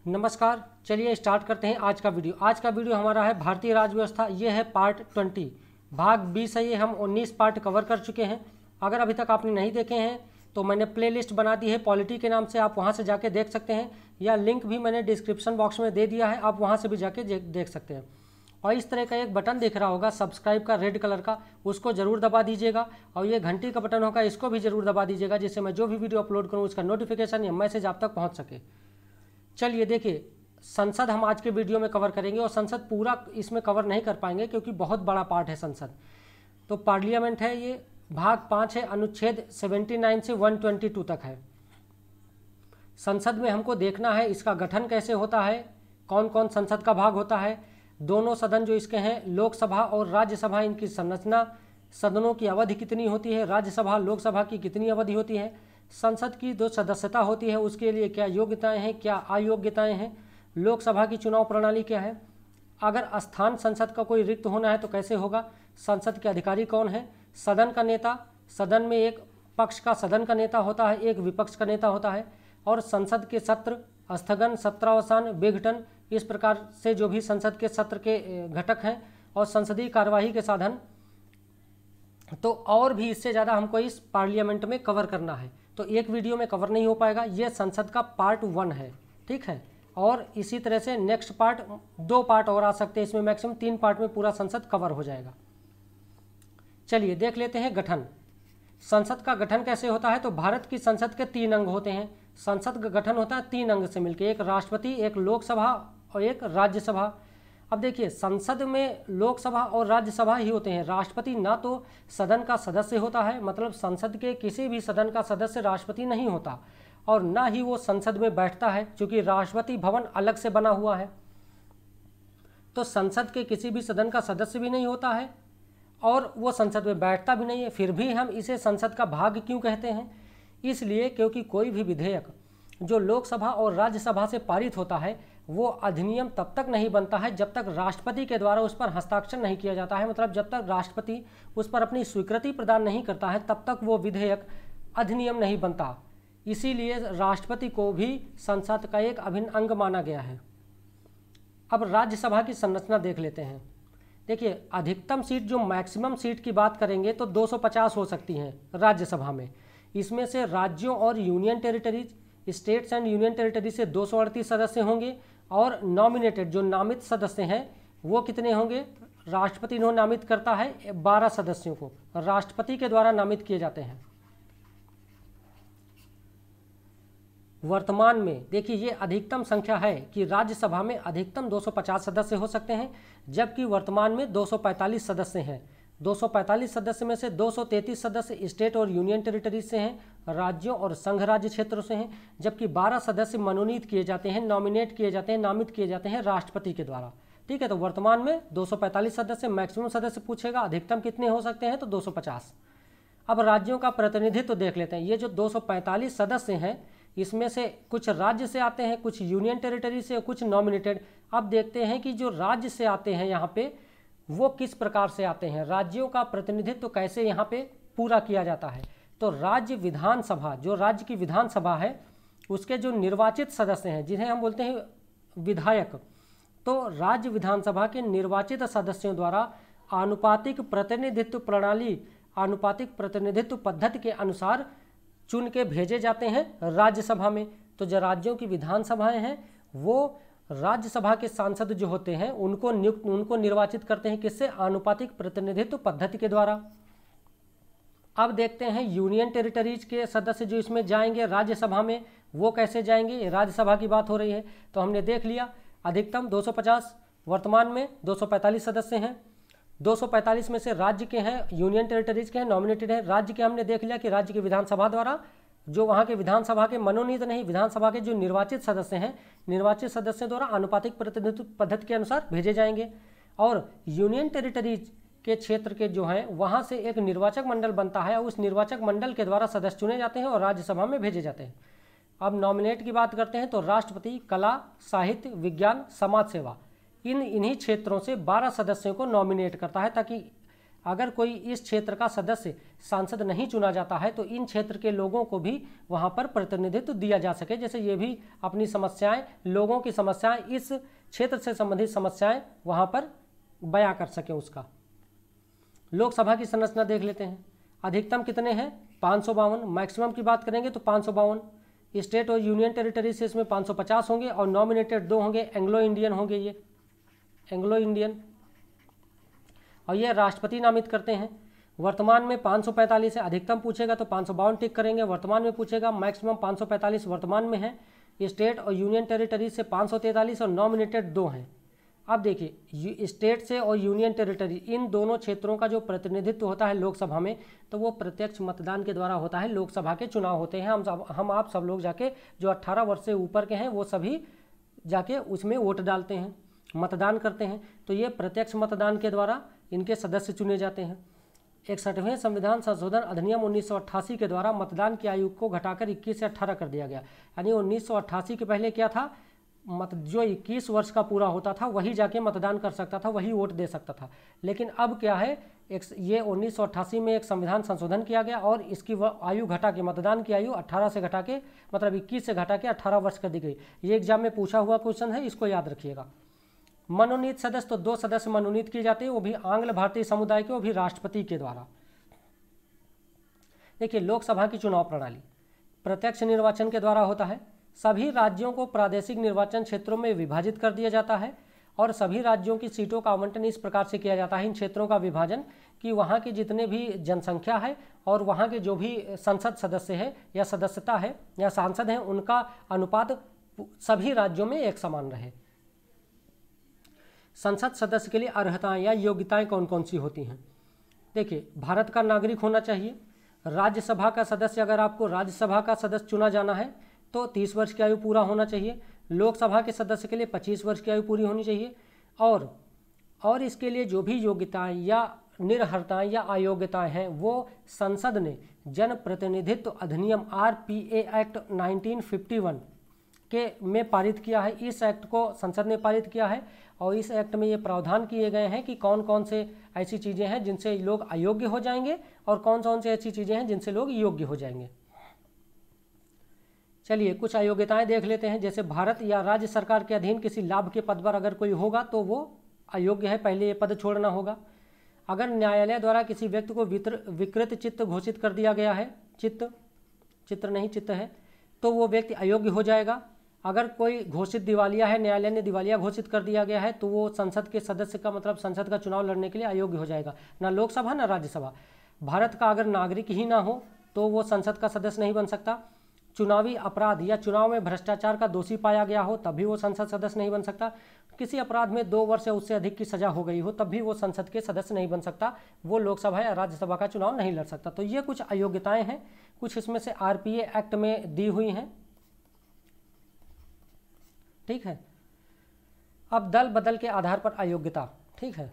नमस्कार, चलिए स्टार्ट करते हैं आज का वीडियो। आज का वीडियो हमारा है भारतीय राज्य व्यवस्था। ये है पार्ट 20, भाग 20 है ये। हम 19 पार्ट कवर कर चुके हैं। अगर अभी तक आपने नहीं देखे हैं तो मैंने प्लेलिस्ट बना दी है पॉलिटी के नाम से, आप वहां से जाके देख सकते हैं, या लिंक भी मैंने डिस्क्रिप्शन बॉक्स में दे दिया है, आप वहां से भी जाके देख सकते हैं। और इस तरह का एक बटन दिख रहा होगा सब्सक्राइब का, रेड कलर का, उसको ज़रूर दबा दीजिएगा। और ये घंटी का बटन होगा, इसको भी ज़रूर दबा दीजिएगा, जिससे मैं जो भी वीडियो अपलोड करूँ उसका नोटिफिकेशन या मैसेज आप तक पहुँच सके। चलिए देखिए, संसद हम आज के वीडियो में कवर करेंगे, और संसद पूरा इसमें कवर नहीं कर पाएंगे क्योंकि बहुत बड़ा पार्ट है संसद। तो पार्लियामेंट है ये, भाग 5 है, अनुच्छेद 79 से 122 तक है। संसद में हमको देखना है इसका गठन कैसे होता है, कौन कौन संसद का भाग होता है, दोनों सदन जो इसके हैं लोकसभा और राज्यसभा, इनकी संरचना, सदनों की अवधि कितनी होती है, राज्यसभा लोकसभा की कितनी अवधि होती है, संसद की जो सदस्यता होती है उसके लिए क्या योग्यताएं हैं, क्या अयोग्यताएं हैं, लोकसभा की चुनाव प्रणाली क्या है, अगर स्थान संसद का कोई रिक्त होना है तो कैसे होगा, संसद के अधिकारी कौन है, सदन का नेता, सदन में एक पक्ष का सदन का नेता होता है, एक विपक्ष का नेता होता है, और संसद के सत्र, स्थगन, सत्रावसान, विघटन, इस प्रकार से जो भी संसद के सत्र के घटक हैं, और संसदीय कार्यवाही के साधन। तो और भी इससे ज़्यादा हमको इस पार्लियामेंट में कवर करना है, तो एक वीडियो में कवर नहीं हो पाएगा। ये संसद का पार्ट 1 है, ठीक है। और इसी तरह से नेक्स्ट पार्ट 2 पार्ट और आ सकते हैं, इसमें मैक्सिमम 3 पार्ट में पूरा संसद कवर हो जाएगा। चलिए देख लेते हैं गठन। संसद का गठन कैसे होता है, तो भारत की संसद के 3 अंग होते हैं। संसद का गठन होता है 3 अंग से मिलकर, एक राष्ट्रपति, एक लोकसभा और एक राज्यसभा। अब देखिए, संसद में लोकसभा और राज्यसभा ही होते हैं। राष्ट्रपति ना तो सदन का सदस्य होता है, मतलब संसद के किसी भी सदन का सदस्य राष्ट्रपति नहीं होता, और ना ही वो संसद में बैठता है, क्योंकि राष्ट्रपति भवन अलग से बना हुआ है। तो संसद के किसी भी सदन का सदस्य भी नहीं होता है, और वो संसद में बैठता भी नहीं है। फिर भी हम इसे संसद का भाग क्यों कहते हैं, इसलिए क्योंकि कोई भी विधेयक जो लोकसभा और राज्यसभा से पारित होता है वो अधिनियम तब तक नहीं बनता है जब तक राष्ट्रपति के द्वारा उस पर हस्ताक्षर नहीं किया जाता है। मतलब जब तक राष्ट्रपति उस पर अपनी स्वीकृति प्रदान नहीं करता है तब तक वो विधेयक अधिनियम नहीं बनता। इसीलिए राष्ट्रपति को भी संसद का एक अभिन्न अंग माना गया है। अब राज्यसभा की संरचना देख लेते हैं। देखिए, अधिकतम सीट, जो मैक्सिमम सीट की बात करेंगे तो 250 हो सकती हैं राज्यसभा में। इसमें से राज्यों और union territories, states and union territory से 238 सदस्य होंगे, और नॉमिनेटेड जो नामित सदस्य हैं वो कितने होंगे, राष्ट्रपति इन्हों नामित करता है 12 सदस्यों को, राष्ट्रपति के द्वारा नामित किए जाते हैं। वर्तमान में देखिए, ये अधिकतम संख्या है कि राज्यसभा में अधिकतम 250 सदस्य हो सकते हैं, जबकि वर्तमान में 245 सदस्य हैं। 245 सदस्य में से 233 सदस्य स्टेट और यूनियन टेरिटरी से हैं, राज्यों और संघ राज्य क्षेत्रों से हैं, जबकि 12 सदस्य मनोनीत किए जाते हैं, नॉमिनेट किए जाते हैं, नामित किए जाते हैं राष्ट्रपति के द्वारा। ठीक है, तो वर्तमान में 245 सदस्य, मैक्सिमम सदस्य पूछेगा अधिकतम कितने हो सकते हैं, तो 250। अब राज्यों का प्रतिनिधित्व देख लेते हैं। ये जो 245 सदस्य हैं इसमें से कुछ राज्य से आते हैं, कुछ यूनियन टेरिटरी से, कुछ नॉमिनेटेड। अब देखते हैं कि जो राज्य से आते हैं यहाँ पे वो किस प्रकार से आते हैं, राज्यों का प्रतिनिधित्व कैसे यहाँ पे पूरा किया जाता है। तो राज्य विधानसभा, जो राज्य की विधानसभा है उसके जो निर्वाचित सदस्य हैं जिन्हें हम बोलते हैं विधायक, तो राज्य विधानसभा के निर्वाचित सदस्यों द्वारा आनुपातिक प्रतिनिधित्व प्रणाली, आनुपातिक प्रतिनिधित्व पद्धति के अनुसार चुन के भेजे जाते हैं राज्यसभा में। तो जो राज्यों की विधानसभाएं हैं वो राज्यसभा के सांसद जो होते हैं उनको निर्वाचित करते हैं, किससे, आनुपातिक प्रतिनिधित्व पद्धति के द्वारा। अब देखते हैं यूनियन टेरिटरीज के सदस्य जो इसमें जाएंगे राज्यसभा में, वो कैसे जाएंगे। राज्यसभा की बात हो रही है तो हमने देख लिया अधिकतम 250, वर्तमान में 245 सदस्य हैं। 245 में से राज्य के हैं, यूनियन टेरिटरीज के हैं, नॉमिनेटेड है। राज्य के हमने देख लिया कि राज्य की विधानसभा द्वारा, जो वहाँ के विधानसभा के मनोनीत नहीं, विधानसभा के जो निर्वाचित सदस्य हैं, निर्वाचित सदस्यों द्वारा आनुपातिक प्रतिनिधित्व पद्धति के अनुसार भेजे जाएंगे। और यूनियन टेरिटरीज के क्षेत्र के जो हैं वहाँ से एक निर्वाचक मंडल बनता है, और उस निर्वाचक मंडल के द्वारा सदस्य चुने जाते हैं और राज्यसभा में भेजे जाते हैं। अब नॉमिनेट की बात करते हैं तो राष्ट्रपति कला, साहित्य, विज्ञान, समाज सेवा, इन्हीं क्षेत्रों से 12 सदस्यों को नॉमिनेट करता है, ताकि अगर कोई इस क्षेत्र का सदस्य सांसद नहीं चुना जाता है तो इन क्षेत्र के लोगों को भी वहाँ पर प्रतिनिधित्व दिया जा सके। जैसे ये भी अपनी समस्याएं, लोगों की समस्याएं, इस क्षेत्र से संबंधित समस्याएं वहाँ पर बयां कर सकें उसका। लोकसभा की संरचना देख लेते हैं। अधिकतम कितने हैं? 552। मैक्सिमम की बात करेंगे तो 552। स्टेट और यूनियन टेरिटरी से इसमें 550 होंगे और नॉमिनेटेड 2 होंगे, एंग्लो इंडियन होंगे, ये एंग्लो इंडियन, और ये राष्ट्रपति नामित करते हैं। वर्तमान में 545 है। अधिकतम पूछेगा तो 552 टिक करेंगे, वर्तमान में पूछेगा मैक्सिमम 545 वर्तमान में है। स्टेट और यूनियन टेरिटरी से 543 और नॉमिनेटेड 2 हैं। अब देखिए, स्टेट से और यूनियन टेरिटरी इन दोनों क्षेत्रों का जो प्रतिनिधित्व होता है लोकसभा में, तो वो प्रत्यक्ष मतदान के द्वारा होता है। लोकसभा के चुनाव होते हैं, हम आप सब लोग जाके जो 18 वर्ष से ऊपर के हैं वो सभी जाके उसमें वोट डालते हैं, मतदान करते हैं। तो ये प्रत्यक्ष मतदान के द्वारा इनके सदस्य चुने जाते हैं। 61वें संविधान संशोधन अधिनियम 1988 के द्वारा मतदान की आयु को घटाकर 21 से 18 कर दिया गया। यानी 1988 के पहले क्या था, जो 21 वर्ष का पूरा होता था वही जाके मतदान कर सकता था, वही वोट दे सकता था। लेकिन अब क्या है, ये 1988 में एक संविधान संशोधन किया गया और इसकी आयु घटा के, मतदान की आयु 18 से घटा के, मतलब 21 से घटा के 18 वर्ष कर दी गई। ये एग्जाम में पूछा हुआ क्वेश्चन है, इसको याद रखिएगा। मनोनीत सदस्य, तो 2 सदस्य मनोनीत किए जाते हैं, वो भी आंग्ल भारतीय समुदाय के, वो भी राष्ट्रपति के द्वारा। देखिए, लोकसभा की चुनाव प्रणाली प्रत्यक्ष निर्वाचन के द्वारा होता है। सभी राज्यों को प्रादेशिक निर्वाचन क्षेत्रों में विभाजित कर दिया जाता है और सभी राज्यों की सीटों का आवंटन इस प्रकार से किया जाता है, इन क्षेत्रों का विभाजन, कि वहाँ की जितने भी जनसंख्या है और वहाँ के जो भी संसद सदस्य है या सदस्यता है या सांसद हैं, उनका अनुपात सभी राज्यों में एक समान रहे। संसद सदस्य के लिए अर्हताएं या योग्यताएं कौन कौन सी होती हैं? देखिए, भारत का नागरिक होना चाहिए। राज्यसभा का सदस्य, अगर आपको राज्यसभा का सदस्य चुना जाना है तो 30 वर्ष की आयु पूरा होना चाहिए। लोकसभा के सदस्य के लिए 25 वर्ष की आयु पूरी होनी चाहिए। और इसके लिए जो भी योग्यताएं या निरर्हताएं या अयोग्यताएं हैं वो संसद ने जन प्रतिनिधित्व अधिनियम RPA एक्ट 1951 के में पारित किया है। इस एक्ट को संसद ने पारित किया है और इस एक्ट में ये प्रावधान किए गए हैं कि कौन कौन से ऐसी चीज़ें हैं जिनसे लोग अयोग्य हो जाएंगे और कौन कौन से ऐसी चीज़ें हैं जिनसे लोग योग्य हो जाएंगे। चलिए, कुछ अयोग्यताएं देख लेते हैं। जैसे भारत या राज्य सरकार के अधीन किसी लाभ के पद पर अगर कोई होगा तो वो अयोग्य है, पहले ये पद छोड़ना होगा। अगर न्यायालय द्वारा किसी व्यक्ति को विकृत चित्त घोषित कर दिया गया है, चित्त है, तो वो व्यक्ति अयोग्य हो जाएगा। अगर कोई घोषित दिवालिया है, न्यायालय ने दिवालिया घोषित कर दिया गया है, तो वो संसद के सदस्य का, मतलब संसद का चुनाव लड़ने के लिए अयोग्य हो जाएगा, ना लोकसभा ना राज्यसभा। भारत का अगर नागरिक ही ना हो तो वो संसद का सदस्य नहीं बन सकता। चुनावी अपराध या चुनाव में भ्रष्टाचार का दोषी पाया गया हो तब भी वो संसद सदस्य नहीं बन सकता। किसी अपराध में 2 वर्ष या उससे अधिक की सजा हो गई हो तब भी वो संसद के सदस्य नहीं बन सकता, वो लोकसभा या राज्यसभा का चुनाव नहीं लड़ सकता। तो ये कुछ अयोग्यताएं हैं, कुछ इसमें से RPA एक्ट में दी हुई हैं। ठीक है। अब दल बदल के आधार पर अयोग्यता, ठीक है।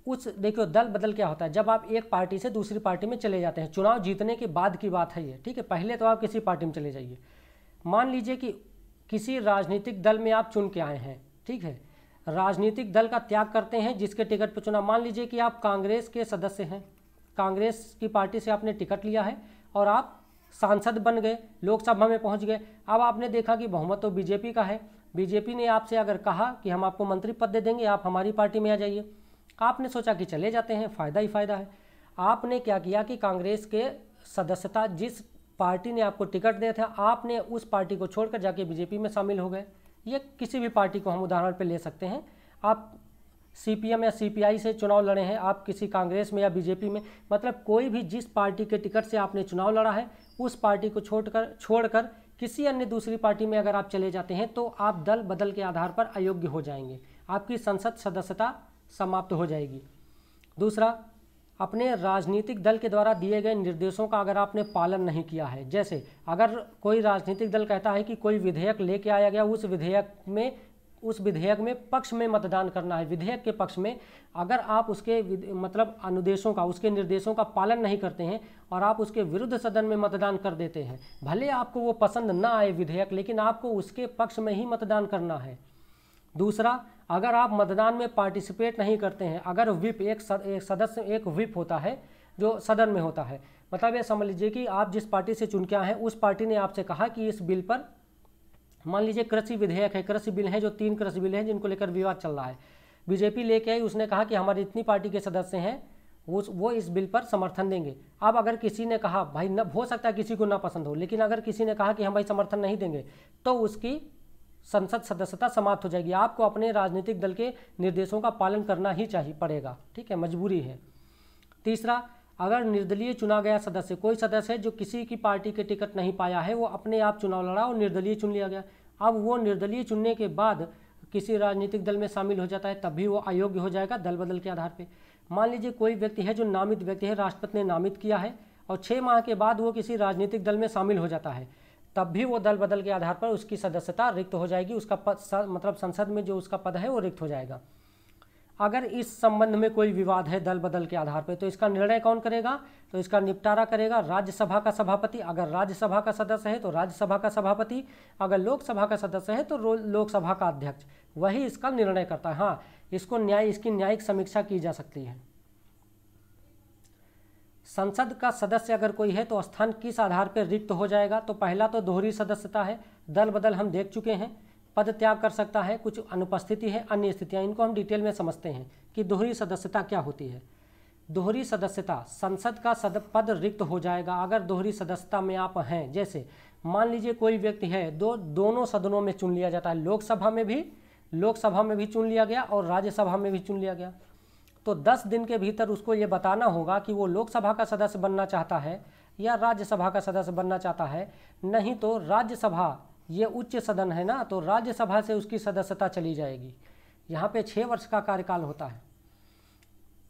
देखो, दल बदल क्या होता है, जब आप एक पार्टी से दूसरी पार्टी में चले जाते हैं, चुनाव जीतने के बाद की बात है ये, ठीक है। पहले तो आप किसी पार्टी में चले जाइए। मान लीजिए कि किसी राजनीतिक दल में आप चुन के आए हैं, ठीक है, राजनीतिक दल का त्याग करते हैं जिसके टिकट पर चुना। मान लीजिए कि आप कांग्रेस के सदस्य हैं, कांग्रेस की पार्टी से आपने टिकट लिया है और आप सांसद बन गए, लोकसभा में पहुंच गए। अब आपने देखा कि बहुमत तो बीजेपी का है, बीजेपी ने आपसे अगर कहा कि हम आपको मंत्री पद दे देंगे, आप हमारी पार्टी में आ जाइए। आपने सोचा कि चले जाते हैं, फ़ायदा ही फ़ायदा है। आपने क्या किया कि कांग्रेस के सदस्यता, जिस पार्टी ने आपको टिकट दिया था, आपने उस पार्टी को छोड़कर जाके बीजेपी में शामिल हो गए। ये किसी भी पार्टी को हम उदाहरण पे ले सकते हैं। आप CPM या CPI से चुनाव लड़े हैं, आप किसी कांग्रेस में या बीजेपी में, मतलब कोई भी जिस पार्टी के टिकट से आपने चुनाव लड़ा है उस पार्टी को छोड़कर किसी अन्य दूसरी पार्टी में अगर आप चले जाते हैं तो आप दल बदल के आधार पर अयोग्य हो जाएंगे, आपकी संसद सदस्यता समाप्त हो जाएगी। दूसरा, अपने राजनीतिक दल के द्वारा दिए गए निर्देशों का अगर आपने पालन नहीं किया है। जैसे अगर कोई राजनीतिक दल कहता है कि कोई विधेयक लेके आया गया, उस विधेयक में पक्ष में मतदान करना है, विधेयक के पक्ष में, अगर आप उसके मतलब अनुदेशों का, उसके निर्देशों का पालन नहीं करते हैं और आप उसके विरुद्ध सदन में मतदान कर देते हैं, भले आपको वो पसंद ना आए विधेयक, लेकिन आपको उसके पक्ष में ही मतदान करना है, दूसरा, अगर आप मतदान में पार्टिसिपेट नहीं करते हैं, अगर विप एक सदस्य एक विप होता है जो सदन में होता है, मतलब ये समझ लीजिए कि आप जिस पार्टी से चुन के आए हैं उस पार्टी ने आपसे कहा कि इस बिल पर, मान लीजिए कृषि विधेयक है, कृषि बिल है, जो 3 कृषि बिल हैं जिनको लेकर विवाद चल रहा है, बीजेपी लेके आई, उसने कहा कि हमारी इतनी पार्टी के सदस्य हैं वो इस बिल पर समर्थन देंगे। अब अगर किसी ने कहा, भाई न हो सकता है किसी को ना पसंद हो, लेकिन अगर किसी ने कहा कि हम भाई समर्थन नहीं देंगे, तो उसकी संसद सदस्यता समाप्त हो जाएगी। आपको अपने राजनीतिक दल के निर्देशों का पालन करना ही चाहिए पड़ेगा, ठीक है, मजबूरी है। तीसरा, अगर निर्दलीय चुना गया सदस्य, कोई सदस्य है जो किसी की पार्टी के टिकट नहीं पाया है, वो अपने आप चुनाव लड़ा और निर्दलीय चुन लिया गया, अब वो निर्दलीय चुनने के बाद किसी राजनीतिक दल में शामिल हो जाता है, तब भी वो अयोग्य हो जाएगा दल बदल के आधार पर। मान लीजिए कोई व्यक्ति है जो नामित व्यक्ति है, राष्ट्रपति ने नामित किया है और 6 माह के बाद वो किसी राजनीतिक दल में शामिल हो जाता है, तब भी वो दल बदल के आधार पर उसकी सदस्यता रिक्त हो जाएगी, उसका पद मतलब संसद में जो उसका पद है वो रिक्त हो जाएगा। अगर इस संबंध में कोई विवाद है दल बदल के आधार पर, तो इसका निर्णय कौन करेगा? तो इसका निपटारा करेगा राज्यसभा का सभापति। अगर राज्यसभा का सदस्य है तो राज्यसभा का सभापति, अगर लोकसभा का सदस्य है तो लोकसभा का अध्यक्ष, वही इसका निर्णय करता है। हाँ, इसकी न्यायिक समीक्षा की जा सकती है। संसद का सदस्य अगर कोई है तो स्थान किस आधार पर रिक्त हो जाएगा? तो पहला तो दोहरी सदस्यता है, दल बदल हम देख चुके हैं, पद त्याग कर सकता है, कुछ अनुपस्थिति है, अन्य स्थितियां, इनको हम डिटेल में समझते हैं कि दोहरी सदस्यता क्या होती है। दोहरी सदस्यता, संसद का पद रिक्त हो जाएगा अगर दोहरी सदस्यता में आप हैं। जैसे मान लीजिए कोई व्यक्ति है, दोनों सदनों में चुन लिया जाता है, लोकसभा में भी चुन लिया गया और राज्यसभा में भी चुन लिया गया, तो 10 दिन के भीतर उसको ये बताना होगा कि वो लोकसभा का सदस्य बनना चाहता है या राज्यसभा का सदस्य बनना चाहता है। नहीं तो राज्यसभा, ये उच्च सदन है ना, तो राज्यसभा से उसकी सदस्यता चली जाएगी। यहाँ पे 6 वर्ष का कार्यकाल होता है।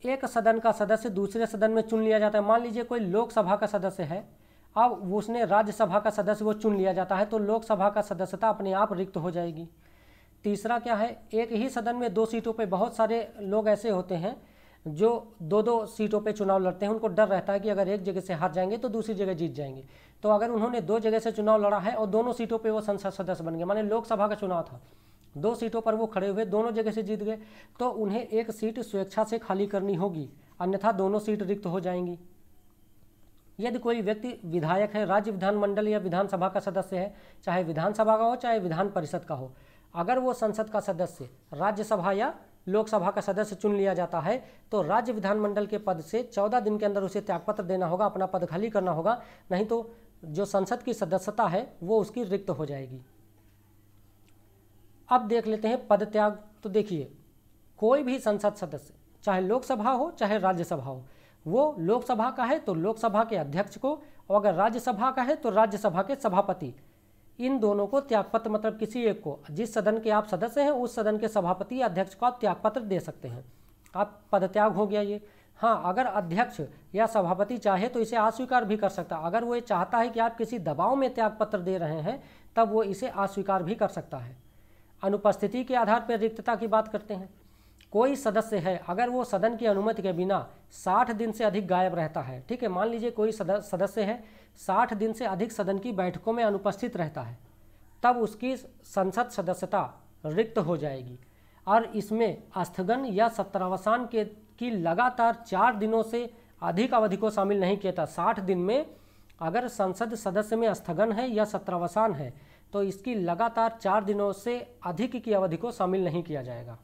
एक सदन का सदस्य दूसरे सदन में चुन लिया जाता है। मान लीजिए कोई लोकसभा का सदस्य है, अब उसने राज्यसभा का सदस्य वो चुन लिया जाता है, तो लोकसभा का सदस्यता अपने आप रिक्त हो जाएगी। तीसरा क्या है, एक ही सदन में 2 सीटों पे, बहुत सारे लोग ऐसे होते हैं जो 2-2 सीटों पे चुनाव लड़ते हैं, उनको डर रहता है कि अगर एक जगह से हार जाएंगे तो दूसरी जगह जीत जाएंगे। तो अगर उन्होंने 2 जगह से चुनाव लड़ा है और दोनों सीटों पे वो संसद सदस्य बन गए, माने लोकसभा का चुनाव था, 2 सीटों पर वो खड़े हुए, दोनों जगह से जीत गए, तो उन्हें एक सीट स्वेच्छा से खाली करनी होगी, अन्यथा दोनों सीट रिक्त हो जाएंगी। यदि कोई व्यक्ति विधायक है, राज्य विधानमंडल या विधानसभा का सदस्य है, चाहे विधानसभा का हो चाहे विधान परिषद का हो, अगर वो संसद का सदस्य राज्यसभा या लोकसभा का सदस्य चुन लिया जाता है, तो राज्य विधानमंडल के पद से 14 दिन के अंदर उसे त्यागपत्र देना होगा, अपना पद खाली करना होगा, नहीं तो जो संसद की सदस्यता है वो उसकी रिक्त हो जाएगी। अब देख लेते हैं पद त्याग। तो देखिए, कोई भी संसद सदस्य, चाहे लोकसभा हो चाहे राज्यसभा हो, वो लोकसभा का है तो लोकसभा के अध्यक्ष को, और अगर राज्यसभा का है तो राज्यसभा के सभापति, इन दोनों को त्यागपत्र, मतलब किसी एक को, जिस सदन के आप सदस्य हैं उस सदन के सभापति या अध्यक्ष को आप त्यागपत्र दे सकते हैं। आप पदत्याग हो गया ये। हाँ, अगर अध्यक्ष या सभापति चाहे तो इसे अस्वीकार भी कर सकता है। अगर वो ये चाहता है कि आप किसी दबाव में त्यागपत्र दे रहे हैं, तब वो इसे अस्वीकार भी कर सकता है। अनुपस्थिति के आधार पर रिक्तता की बात करते हैं। कोई सदस्य है, अगर वो सदन की अनुमति के बिना 60 दिन से अधिक गायब रहता है, ठीक है, मान लीजिए कोई सदस्य है 60 दिन से अधिक सदन की बैठकों में अनुपस्थित रहता है, तब उसकी संसद सदस्यता रिक्त हो जाएगी। और इसमें स्थगन या सत्रावसान की लगातार 4 दिनों से अधिक अवधि को शामिल नहीं किया था। 60 दिन में अगर संसद सदस्य में स्थगन है या सत्रावसान है, तो इसकी लगातार 4 दिनों से अधिक की अवधि को शामिल नहीं किया जाएगा।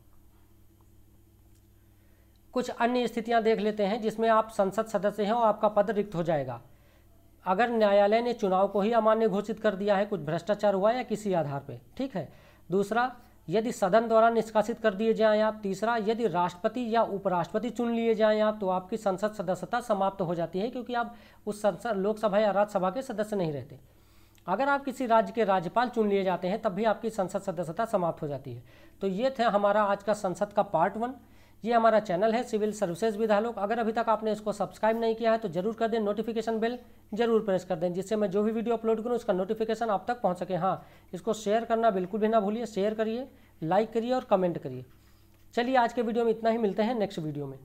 कुछ अन्य स्थितियां देख लेते हैं जिसमें आप संसद सदस्य हैं और आपका पद रिक्त हो जाएगा। अगर न्यायालय ने चुनाव को ही अमान्य घोषित कर दिया है, कुछ भ्रष्टाचार हुआ या किसी आधार पे, ठीक है। दूसरा, यदि सदन द्वारा निष्कासित कर दिए जाएं आप। तीसरा, यदि राष्ट्रपति या उपराष्ट्रपति चुन लिए जाएं आप, तो आपकी संसद सदस्यता समाप्त हो जाती है, क्योंकि आप उस संसद लोकसभा या राज्यसभा के सदस्य नहीं रहते। अगर आप किसी राज्य के राज्यपाल चुन लिए जाते हैं, तब भी आपकी संसद सदस्यता समाप्त हो जाती है। तो ये थे हमारा आज का संसद का पार्ट 1। ये हमारा चैनल है सिविल सर्विसेज विद आलोक। अगर अभी तक आपने इसको सब्सक्राइब नहीं किया है तो जरूर कर दें, नोटिफिकेशन बेल जरूर प्रेस कर दें, जिससे मैं जो भी वीडियो अपलोड करूँ उसका नोटिफिकेशन आप तक पहुँच सके। हाँ, इसको शेयर करना बिल्कुल भी ना भूलिए, शेयर करिए, लाइक करिए और कमेंट करिए। चलिए, आज के वीडियो में इतना ही, मिलते हैं नेक्स्ट वीडियो में।